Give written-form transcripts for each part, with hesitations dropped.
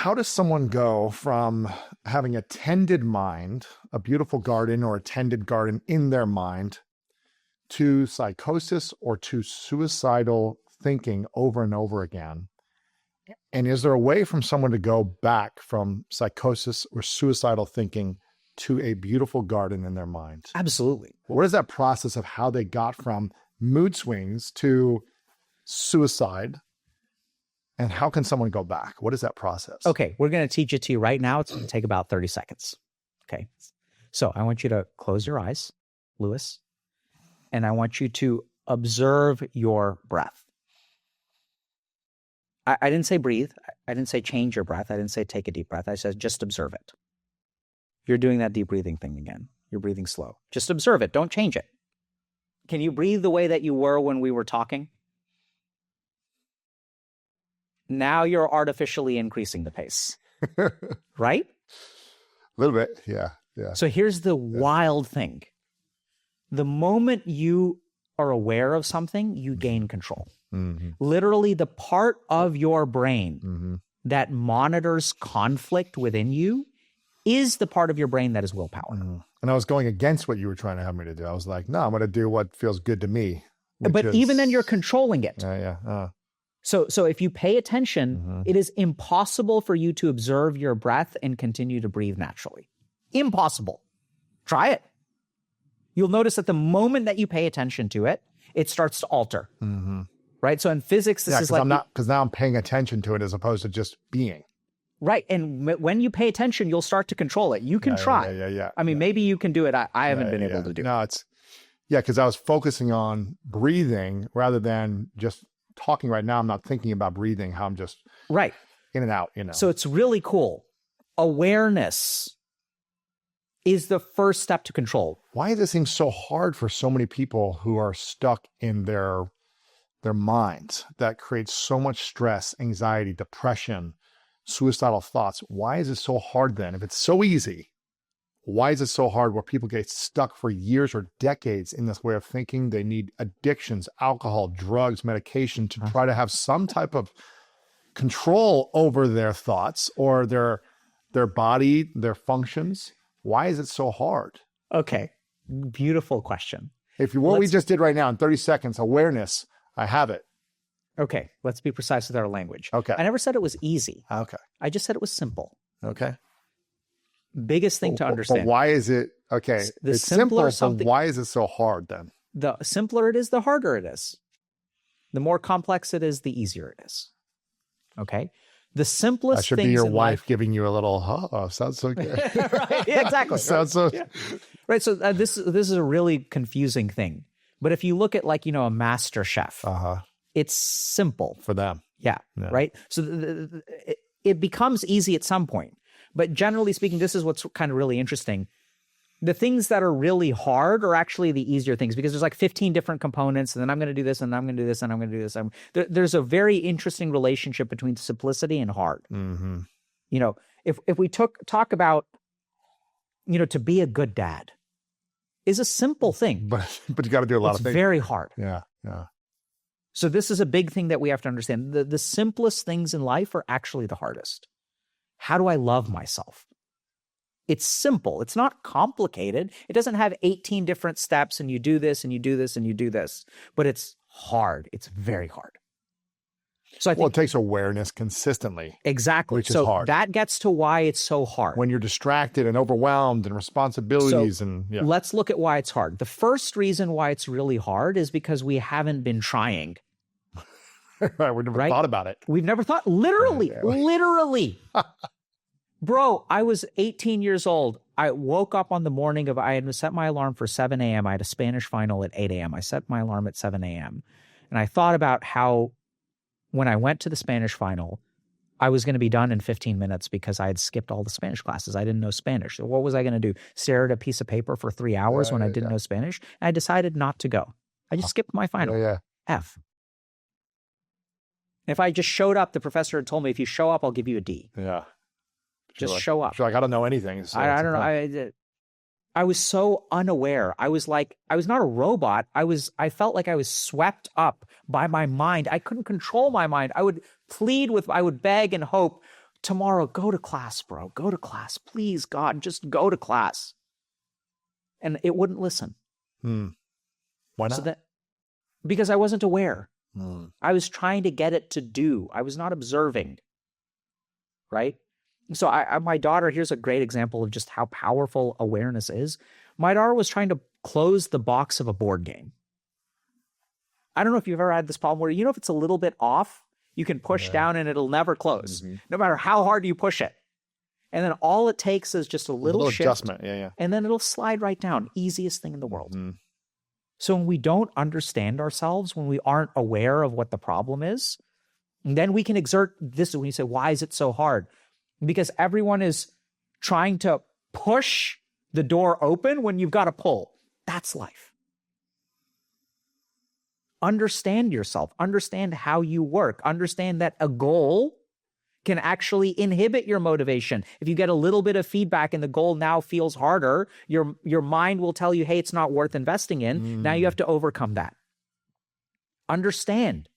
how does someone go from having a tended mind, a beautiful garden or a tended garden in their mind, to psychosis or to suicidal thinking over and over again? And is there a way from someone to go back from psychosis or suicidal thinking to a beautiful garden in their mind? Absolutely. What is that process of how they got from mood swings to suicide? And how can someone go back? What is that process? Okay, we're going to teach it to you right now. It's going to take about 30 seconds. Okay. So I want you to close your eyes, Lewis, and I want you to observe your breath. I didn't say breathe. I didn't say change your breath. I didn't say take a deep breath. I said just observe it. You're doing that deep breathing thing again. You're breathing slow. Just observe it. Don't change it. Can you breathe the way that you were when we were talking? Now you're artificially increasing the pace, right? A little bit, yeah. So here's the wild thing. The moment you are aware of something, you gain control. Mm-hmm. Literally, the part of your brain that monitors conflict within you is the part of your brain that is willpower. And I was going against what you were trying to have me to do. I was like, no, I'm going to do what feels good to me. But even then, you're controlling it. So if you pay attention, it is impossible for you to observe your breath and continue to breathe naturally. Impossible. Try it. You'll notice that the moment that you pay attention to it, it starts to alter. Right? So in physics, this is like... Because now I'm paying attention to it as opposed to just being. Right. And when you pay attention, you'll start to control it. You can try. I mean, maybe you can do it. I haven't been able to do it. No, it's... Yeah, because I was focusing on breathing rather than just talking right now. I'm not thinking about breathing, how I'm just right in and out, So it's really cool. Awareness is the first step to control. Why does it seem so hard for so many people who are stuck in their minds? That creates so much stress, anxiety, depression, suicidal thoughts. Why is it so hard then? If it's so easy, why is it so hard where people get stuck for years or decades in this way of thinking? They need addictions, alcohol, drugs, medication to try to have some type of control over their thoughts or their body, their functions. Why is it so hard? Okay, beautiful question. What we just did right now in 30 seconds, awareness, I have it. Okay, let's be precise with our language. Okay. I never said it was easy. Okay. I just said it was simple. Okay. Biggest thing to understand. But why is it, okay, it's simple, but why is it so hard then? The simpler it is, the harder it is. The more complex it is, the easier it is. Okay? The simplest things in life... That should be your wife giving you a little, sounds so good. Right, yeah, exactly. Sounds so... Yeah. Right, so this is a really confusing thing. But if you look at a master chef, it's simple. For them. Yeah. Right? So it becomes easy at some point. But generally speaking, this is what's kind of really interesting. The things that are really hard are actually the easier things because there's 15 different components, and then I'm going to do this, and I'm going to do this, and I'm going to do this. There's a very interesting relationship between simplicity and hard. If we talk about, to be a good dad is a simple thing. But you got to do a lot of things. It's very hard. Yeah. So this is a big thing that we have to understand. The simplest things in life are actually the hardest. How do I love myself? It's simple. It's not complicated. It doesn't have 18 different steps and you do this and you do this and you do this, but it's hard. It's very hard. So I think it takes awareness consistently. Exactly. Which is hard. That gets to why it's so hard. When you're distracted and overwhelmed and responsibilities Let's look at why it's hard. The first reason why it's really hard is because we haven't been trying. Right, we've never thought about it. We've never thought, literally. Bro, I was 18 years old. I woke up on the morning I had set my alarm for 7 a.m. I had a Spanish final at 8 a.m. I set my alarm at 7 a.m. And I thought about how when I went to the Spanish final, I was going to be done in 15 minutes because I had skipped all the Spanish classes. I didn't know Spanish. So what was I going to do? Stare at a piece of paper for 3 hours when I didn't know Spanish? And I decided not to go. I just skipped my final. F. If I just showed up, the professor had told me, if you show up, I'll give you a D. Yeah. Just show up. I don't know anything. So I don't know. I was so unaware. I was not a robot. I felt like I was swept up by my mind. I couldn't control my mind. I would beg and hope tomorrow, go to class, bro. Go to class. Please, God, just go to class. And it wouldn't listen. Why not? Because I wasn't aware. Hmm. I was trying to get it to do. I was not observing. Right? So my daughter, here's a great example of just how powerful awareness is. My daughter was trying to close the box of a board game. I don't know if you've ever had this problem where, if it's a little bit off, you can push down and it'll never close, no matter how hard you push it. And then all it takes is just a little shift, adjustment. Yeah. And then it'll slide right down. Easiest thing in the world. So when we don't understand ourselves, when we aren't aware of what the problem is, then we can exert this. When you say, why is it so hard? Because everyone is trying to push the door open when you've got to pull. That's life. Understand yourself. Understand how you work. Understand that a goal can actually inhibit your motivation. If you get a little bit of feedback and the goal now feels harder, your mind will tell you, hey, it's not worth investing in. Now you have to overcome that. Understand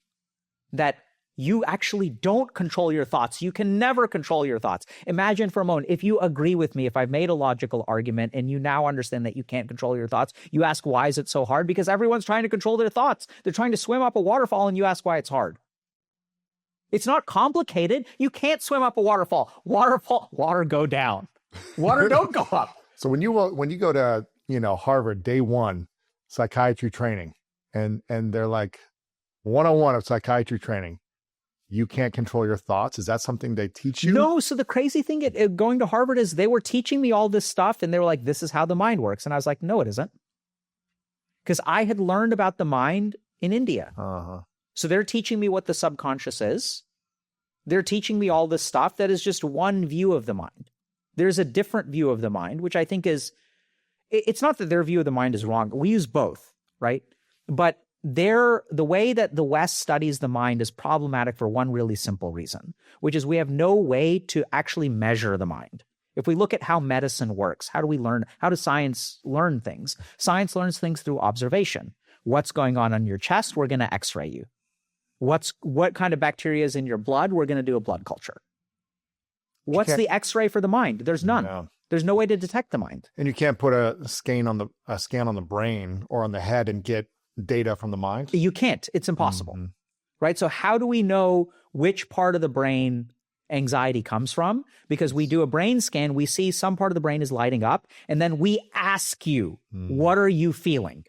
that you actually don't control your thoughts. You can never control your thoughts. Imagine for a moment, if you agree with me, if I've made a logical argument and you now understand that you can't control your thoughts, you ask, why is it so hard? Because everyone's trying to control their thoughts. They're trying to swim up a waterfall and you ask why it's hard. It's not complicated. You can't swim up a waterfall. Water go down. Water don't go up. So when you go to, Harvard day one, psychiatry training, and they're like 101 of psychiatry training, you can't control your thoughts. Is that something they teach you? No. So the crazy thing at going to Harvard is they were teaching me all this stuff and they were like, this is how the mind works. And I was like, no, it isn't. Because I had learned about the mind in India. So they're teaching me what the subconscious is. They're teaching me all this stuff that is just one view of the mind. There's a different view of the mind, which I think is, it's not that their view of the mind is wrong. We use both, right? But the way that the West studies the mind is problematic for one really simple reason, which is we have no way to actually measure the mind. If we look at how medicine works, how does science learn things? Science learns things through observation. What's going on your chest? We're going to x-ray you. What kind of bacteria is in your blood? We're going to do a blood culture. What's the x-ray for the mind? There's none. No. There's no way to detect the mind. And you can't put a scan on the brain or on the head and get data from the mind? You can't. It's impossible. Right? So how do we know which part of the brain anxiety comes from? Because we do a brain scan, we see some part of the brain is lighting up, and then we ask you, what are you feeling?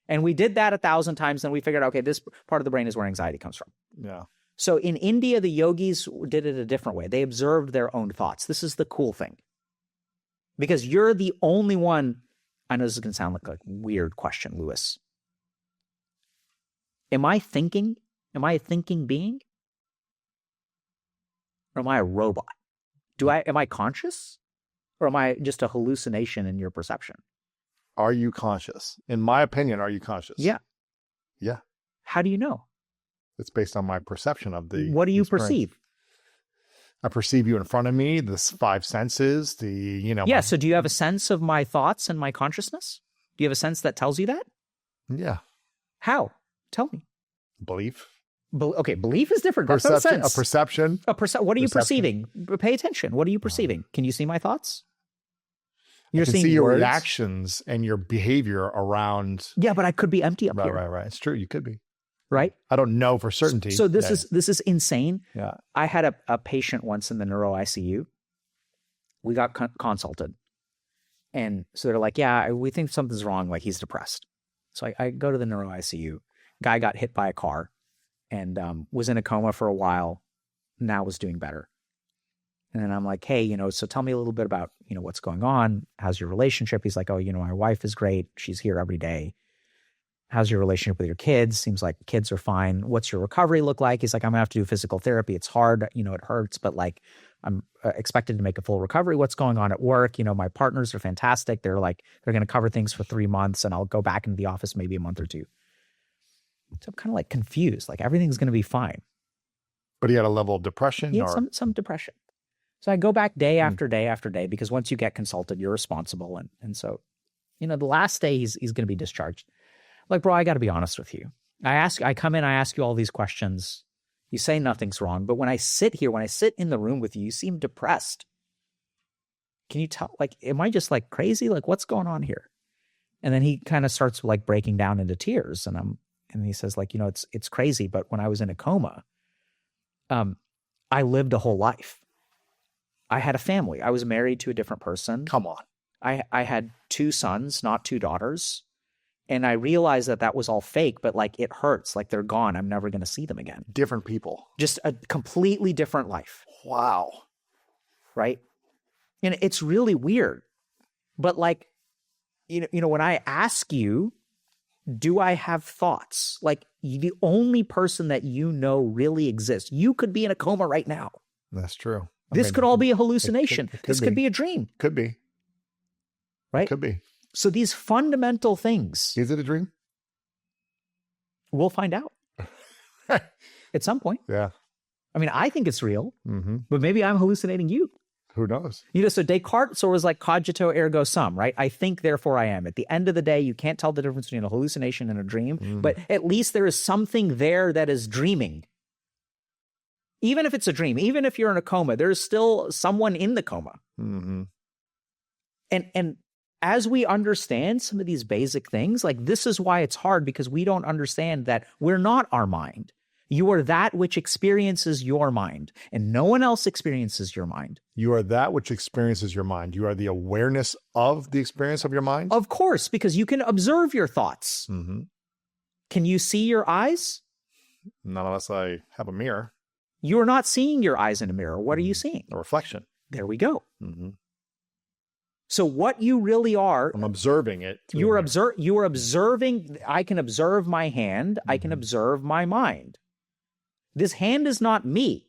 And we did that 1,000 times, and we figured, okay, this part of the brain is where anxiety comes from. Yeah. So in India, the yogis did it a different way. They observed their own thoughts. This is the cool thing. Because you're the only one, I know this is going to sound like a weird question, Lewis. Am I thinking? Am I a thinking being? Or am I a robot? Am I conscious? Or am I just a hallucination in your perception? Are you conscious? In my opinion, are you conscious? Yeah. Yeah. How do you know? It's based on my perception of the What do you experience. perceive? I perceive you in front of me, the 5 senses, Yeah, so do you have a sense of my thoughts and my consciousness? Do you have a sense that tells you that? Yeah. How? Tell me. Belief. Okay, belief is different. Perception, That's not sense. A perception. What are you perceiving? Pay attention. What are you perceiving? Can you see my thoughts? You can see your reactions and your behavior around. Yeah, but I could be empty up here. Right. It's true. You could be. Right? I don't know for certainty. So this is insane. Yeah. I had a patient once in the neuro ICU. We got consulted. And so they're like, yeah, we think something's wrong. Like he's depressed. So I go to the neuro ICU. Guy got hit by a car and was in a coma for a while. Now was doing better. And then I'm like, hey, so tell me a little bit about, what's going on. How's your relationship? He's like, oh, my wife is great. She's here every day. How's your relationship with your kids? Seems like kids are fine. What's your recovery look like? He's like, I'm gonna have to do physical therapy. It's hard, it hurts, but like I'm expected to make a full recovery. What's going on at work? My partners are fantastic. They're going to cover things for 3 months and I'll go back into the office maybe a month or two. So I'm kind of like confused, like everything's going to be fine. But he had a level of depression? He had some depression. So I go back day after day after day because once you get consulted, you're responsible. And so, the last day he's going to be discharged. Like, bro, I got to be honest with you. I come in, I ask you all these questions. You say nothing's wrong. But when I sit in the room with you, you seem depressed. Can you tell, like, am I just like crazy? Like, what's going on here? And then he kind of starts like breaking down into tears. And he says, like, you know, it's crazy. But when I was in a coma, I lived a whole life. I had a family. I was married to a different person. Come on. I had 2 sons, not 2 daughters. And I realized that was all fake, but like it hurts, like they're gone. I'm never going to see them again. Different people. Just a completely different life. Wow. Right? And it's really weird. But like, you know, when I ask you, do I have thoughts? Like the only person that you know really exists. You could be in a coma right now. That's true. This could all be a hallucination. This could be a dream. Could be. Right? Could be. So these fundamental things. Is it a dream? We'll find out at some point. Yeah. I mean, I think it's real, but maybe I'm hallucinating you. Who knows? You know, so Descartes was like cogito ergo sum, right? I think, therefore I am. At the end of the day, you can't tell the difference between a hallucination and a dream, but at least there is something there that is dreaming. Even if it's a dream, even if you're in a coma, there's still someone in the coma. Mm-hmm. And as we understand some of these basic things, like this is why it's hard, because we don't understand that we're not our mind. You are that which experiences your mind, and no one else experiences your mind. You are that which experiences your mind. You are the awareness of the experience of your mind? Of course, because you can observe your thoughts. Mm-hmm. Can you see your eyes? Not unless I have a mirror. You are not seeing your eyes in a mirror. What are you seeing? A reflection. There we go. Mm-hmm. So what you really are, I'm observing it. you are observing. I can observe my hand. I can observe my mind. This hand is not me.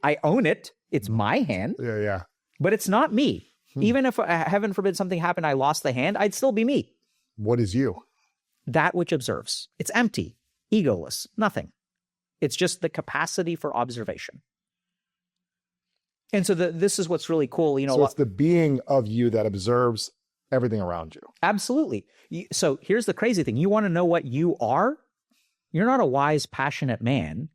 I own it. It's my hand. Yeah. But it's not me. Even if, heaven forbid, something happened, I lost the hand, I'd still be me. What is you? That which observes. It's empty, egoless, nothing. It's just the capacity for observation. And so this is what's really cool. You know, so it's the being of you that observes everything around you. Absolutely. So here's the crazy thing. You want to know what you are? You're not a wise, passionate man.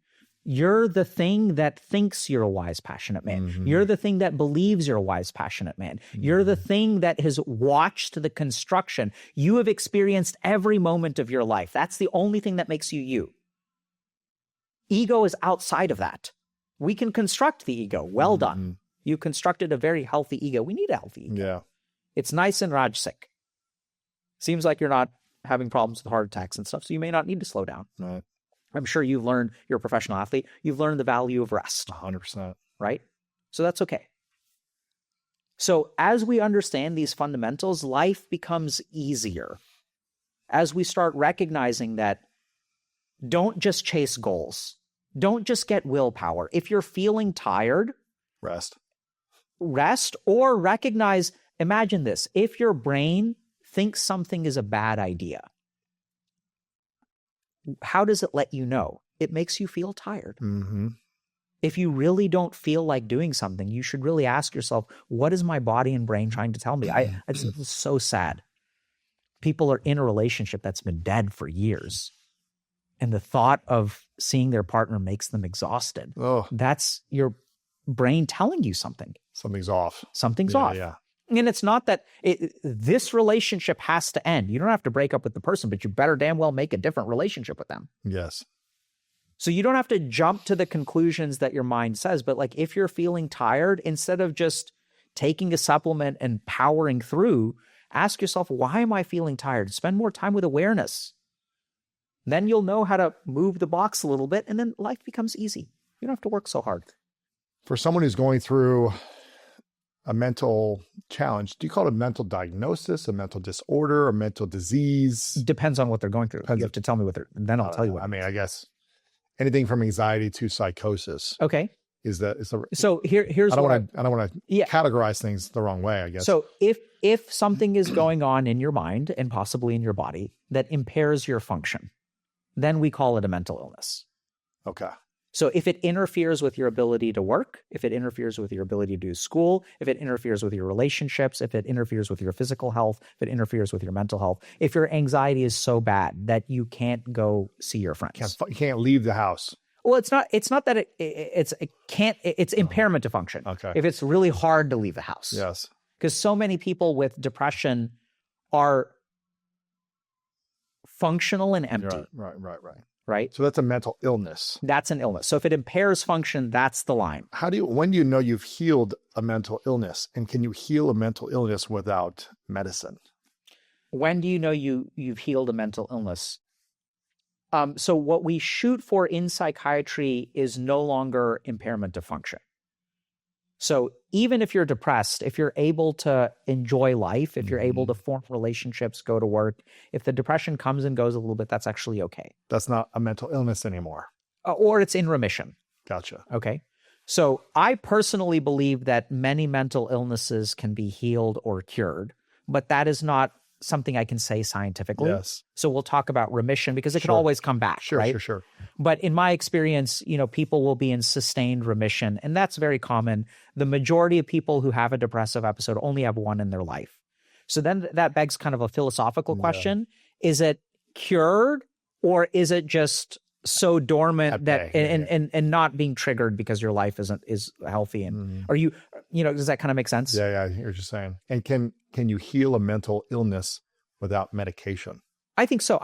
You're the thing that thinks you're a wise, passionate man. Mm-hmm. You're the thing that believes you're a wise, passionate man. Mm-hmm. You're the thing that has watched the construction. You have experienced every moment of your life. That's the only thing that makes you you. Ego is outside of that. We can construct the ego. Well done. You constructed a very healthy ego. We need a healthy ego. Yeah. It's nice and rajasic. Seems like you're not having problems with heart attacks and stuff, so you may not need to slow down. Right. I'm sure you've learned, you're a professional athlete, you've learned the value of rest. 100%. Right? So that's okay. So as we understand these fundamentals, life becomes easier. As we start recognizing that, don't just chase goals. Don't just get willpower. If you're feeling tired, rest or recognize, imagine this, if your brain thinks something is a bad idea, how does it let you know? It makes you feel tired. Mm-hmm. If you really don't feel like doing something, you should really ask yourself, what is my body and brain trying to tell me? It's so sad. People are in a relationship that's been dead for years, and the thought of seeing their partner makes them exhausted. Oh. That's your brain telling you something. Something's off. Something's off. Yeah. And it's not that this relationship has to end. You don't have to break up with the person, but you better damn well make a different relationship with them. Yes. So you don't have to jump to the conclusions that your mind says, but like if you're feeling tired, instead of just taking a supplement and powering through, ask yourself, why am I feeling tired? Spend more time with awareness. Then you'll know how to move the box a little bit, and then life becomes easy. You don't have to work so hard. For someone who's going through a mental challenge, do you call it a mental diagnosis, a mental disorder, a mental disease? Depends on what they're going through. You have to tell me what they're, then I'll tell you what. I mean, I guess anything from anxiety to psychosis. Okay. So here's I don't want to categorize things the wrong way, I guess. So if something is going on in your mind and possibly in your body that impairs your function, then we call it a mental illness. Okay. So if it interferes with your ability to work, if it interferes with your ability to do school, if it interferes with your relationships, if it interferes with your physical health, if it interferes with your mental health, if your anxiety is so bad that you can't go see your friends. You can't leave the house. Well, it's not that it's impairment to function. Okay. If it's really hard to leave the house. Yes. Because so many people with depression are functional and empty. Right? So that's a mental illness. That's an illness. So if it impairs function, that's the line. When do you know you've healed a mental illness? And can you heal a mental illness without medicine? When do you know you've healed a mental illness? So what we shoot for in psychiatry is no longer impairment of function. So even if you're depressed, if you're able to enjoy life, if you're able to form relationships, go to work, if the depression comes and goes a little bit, that's actually okay. That's not a mental illness anymore. Or it's in remission. Gotcha. Okay. So I personally believe that many mental illnesses can be healed or cured, but that is not something I can say scientifically. Yes. So we'll talk about remission because it can always come back, right? Sure. But in my experience, people will be in sustained remission, and that's very common. The majority of people who have a depressive episode only have one in their life. So then that begs kind of a philosophical question. Is it cured or is it just so dormant and not being triggered because your life is healthy? And are you, does that kind of make sense? Yeah. You're just saying. And can you heal a mental illness without medication? I think so.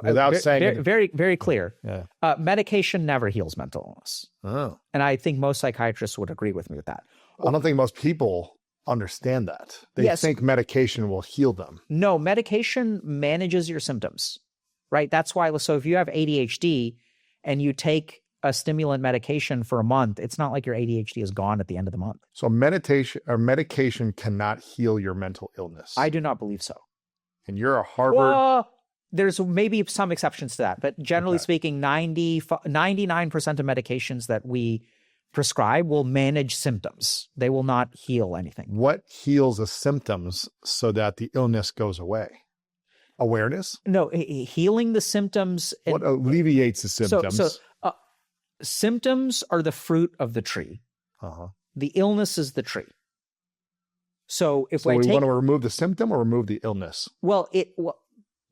Without saying very, very clear. Yeah. Medication never heals mental illness. Oh. And I think most psychiatrists would agree with me with that. I don't think most people understand that. They think medication will heal them. No, medication manages your symptoms, right? That's why, so if you have ADHD and you take a stimulant medication for a month, it's not like your ADHD is gone at the end of the month. So medication cannot heal your mental illness. I do not believe so. And you're a Harvard... Well, there's maybe some exceptions to that, but generally speaking, 99% of medications that we prescribe will manage symptoms. They will not heal anything. What heals the symptoms so that the illness goes away? Awareness? No, healing the symptoms. What alleviates the symptoms? So symptoms are the fruit of the tree. The illness is the tree. So if we want to remove the symptom or remove the illness? Well,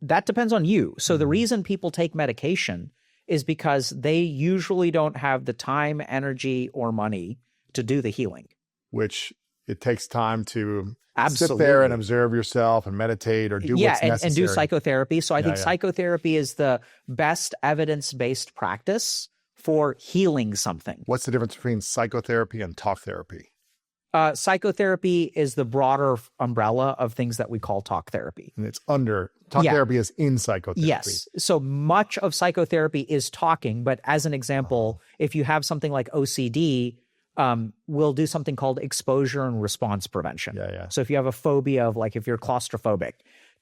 that depends on you. So the reason people take medication is because they usually don't have the time, energy, or money to do the healing. Which it takes time to Absolutely. sit there and observe yourself and meditate or do what's necessary. And do psychotherapy. So I think psychotherapy is the best evidence-based practice for healing something. What's the difference between psychotherapy and talk therapy? Psychotherapy is the broader umbrella of things that we call talk therapy. And it's under, talk therapy is in psychotherapy. Yes. So much of psychotherapy is talking, but as an example, if you have something like OCD, we'll do something called exposure and response prevention. So if you have a phobia of if you're claustrophobic,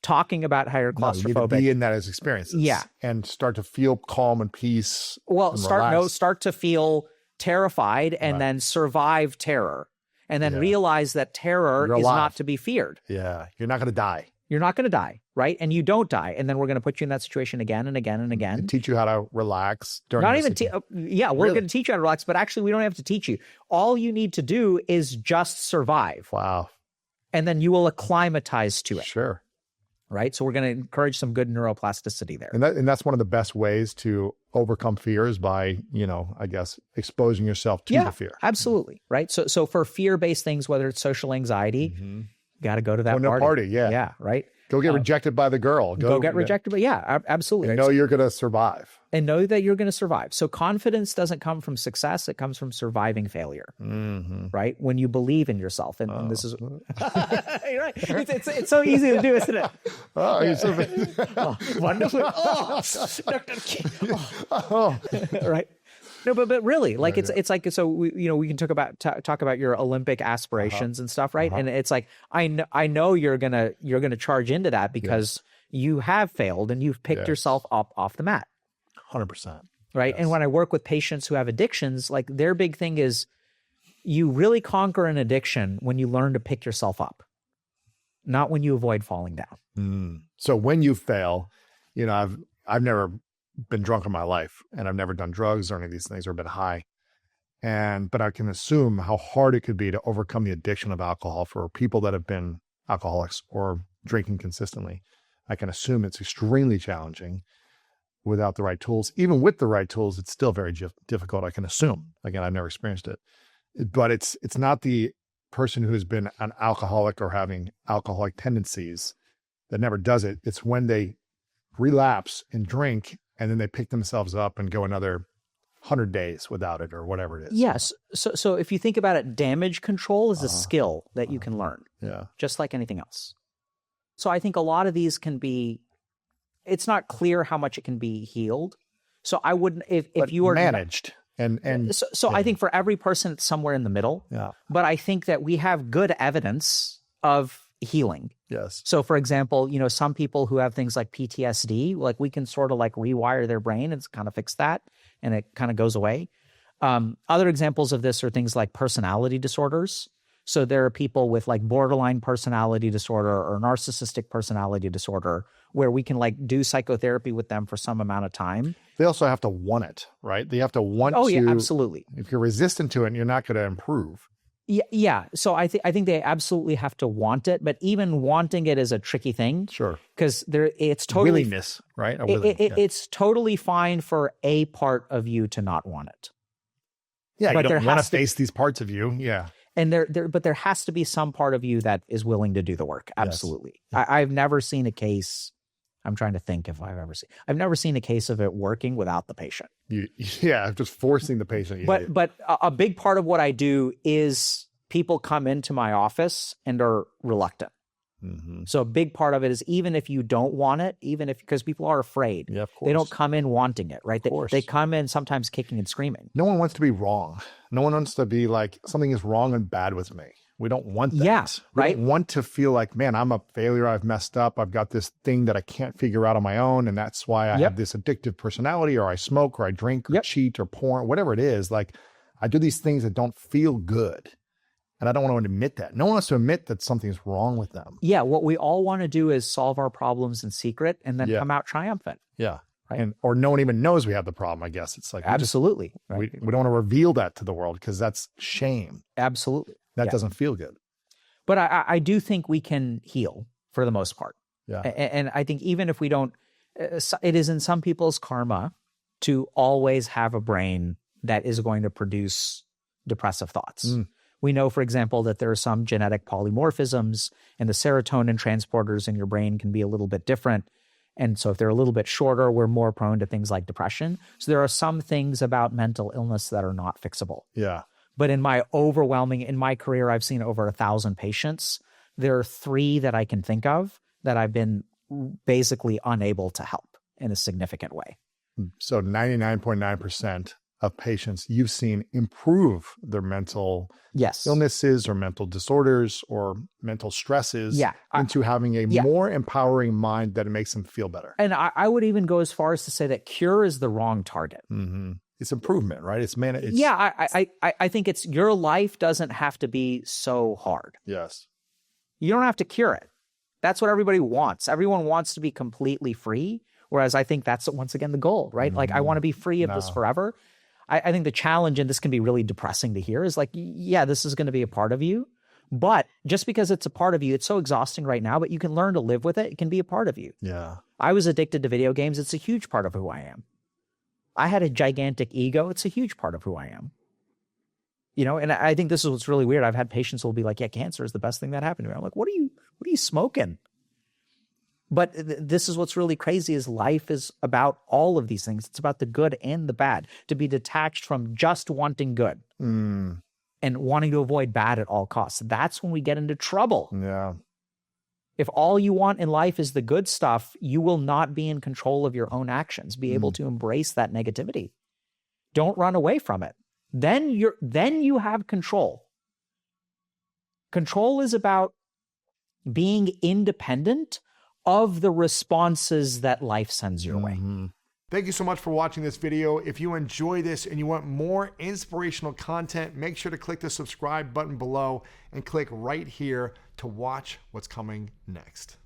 talking about how you're claustrophobic. You need to be in that as experiences. Yeah. And start to feel calm and peace. Well, start to feel terrified and then survive terror. And then realize that terror is not to be feared. Yeah. You're not going to die. You're not going to die, right? And you don't die. And then we're going to put you in that situation again and again and again. And teach you how to relax. We're going to teach you how to relax, but actually we don't have to teach you. All you need to do is just survive. Wow. And then you will acclimatize to it. Sure. Right? So we're going to encourage some good neuroplasticity there. And that's one of the best ways to overcome fear is by, I guess, exposing yourself to the fear. Absolutely. Right? So for fear-based things, whether it's social anxiety, you got to go to that party. Yeah, right? Go get rejected by the girl. Go get rejected. But absolutely. And know you're going to survive. And know that you're going to survive. So confidence doesn't come from success. It comes from surviving failure, right? When you believe in yourself. And this is right. It's so easy to do, isn't it? Oh, you're so wonderful. Right. No, but really, it's like, so we can talk about your Olympic aspirations and stuff, right? And it's like I know you're gonna charge into that because you have failed and you've picked yourself up off the mat. 100%. Right. And when I work with patients who have addictions, their big thing is you really conquer an addiction when you learn to pick yourself up, not when you avoid falling down. So when you fail, I've never been drunk in my life, and I've never done drugs or any of these things or been high. But I can assume how hard it could be to overcome the addiction of alcohol for people that have been alcoholics or drinking consistently. I can assume it's extremely challenging without the right tools. Even with the right tools, it's still very difficult, I can assume. Again, I've never experienced it. But it's not the person who has been an alcoholic or having alcoholic tendencies that never does it. It's when they relapse and drink, and then they pick themselves up and go another 100 days without it or whatever it is. Yes. So if you think about it, damage control is a skill that you can learn. Yeah. Just like anything else. So I think a lot of these can be, it's not clear how much it can be healed. So I wouldn't, if you are managed and so I think for every person, it's somewhere in the middle. Yeah. But I think that we have good evidence of healing. Yes. So for example, some people who have things like PTSD, like we can sort of like rewire their brain and kind of fix that, and it kind of goes away. Other examples of this are things like personality disorders. So there are people with like borderline personality disorder or narcissistic personality disorder where we can like do psychotherapy with them for some amount of time. They also have to want it, right? They have to want to. Oh yeah, absolutely. If you're resistant to it, you're not going to improve. Yeah. So I think they absolutely have to want it, but even wanting it is a tricky thing. Sure. Because it's totally willingness, right? It's totally fine for a part of you to not want it. Yeah, but you don't want to face these parts of you. Yeah. And but there has to be some part of you that is willing to do the work. Absolutely. Yes. I've never seen a case. I'm trying to think if I've never seen a case of it working without the patient. Just forcing the patient. But a big part of what I do is people come into my office and are reluctant. Mm-hmm. So a big part of it is even if you don't want it, because people are afraid, of course. They don't come in wanting it, right? They come in sometimes kicking and screaming. No one wants to be wrong. No one wants to be like, something is wrong and bad with me. We don't want that. Yeah, right. We don't want to feel like, man, I'm a failure. I've messed up. I've got this thing that I can't figure out on my own. And that's why I have this addictive personality, or I smoke, or I drink, or cheat, or porn, whatever it is. Like, I do these things that don't feel good. And I don't want to admit that. No one wants to admit that something's wrong with them. Yeah, what we all want to do is solve our problems in secret and then come out triumphant. Yeah. Right? Or no one even knows we have the problem, I guess. It's like, absolutely. We don't want to reveal that to the world because that's shame. Absolutely. That doesn't feel good. But I do think we can heal for the most part. Yeah. And I think even if we don't, it is in some people's karma to always have a brain that is going to produce depressive thoughts. Mm. We know, for example, that there are some genetic polymorphisms, and the serotonin transporters in your brain can be a little bit different. And so if they're a little bit shorter, we're more prone to things like depression. So there are some things about mental illness that are not fixable. Yeah. But in my career, I've seen over 1,000 patients. There are 3 that I can think of that I've been basically unable to help in a significant way. So 99.9% of patients you've seen improve their mental illnesses or mental disorders or mental stresses into having a more empowering mind that makes them feel better. And I would even go as far as to say that cure is the wrong target. Mm-hmm. It's improvement, right? I think it's your life doesn't have to be so hard. Yes. You don't have to cure it. That's what everybody wants. Everyone wants to be completely free. Whereas I think that's once again the goal, right? Mm-hmm. Like I want to be free of this forever. I think the challenge, and this can be really depressing to hear, is like, this is going to be a part of you. But just because it's a part of you, it's so exhausting right now, but you can learn to live with it. It can be a part of you. Yeah. I was addicted to video games. It's a huge part of who I am. I had a gigantic ego. It's a huge part of who I am. And I think this is what's really weird. I've had patients who will be like, cancer is the best thing that happened to me. I'm like, what are you smoking? But this is what's really crazy is life is about all of these things. It's about the good and the bad. To be detached from just wanting good and wanting to avoid bad at all costs. That's when we get into trouble. Yeah. If all you want in life is the good stuff, you will not be in control of your own actions, be able to embrace that negativity. Don't run away from it. Then you have control. Control is about being independent of the responses that life sends your way. Thank you so much for watching this video. If you enjoy this and you want more inspirational content, make sure to click the subscribe button below and click right here to watch what's coming next.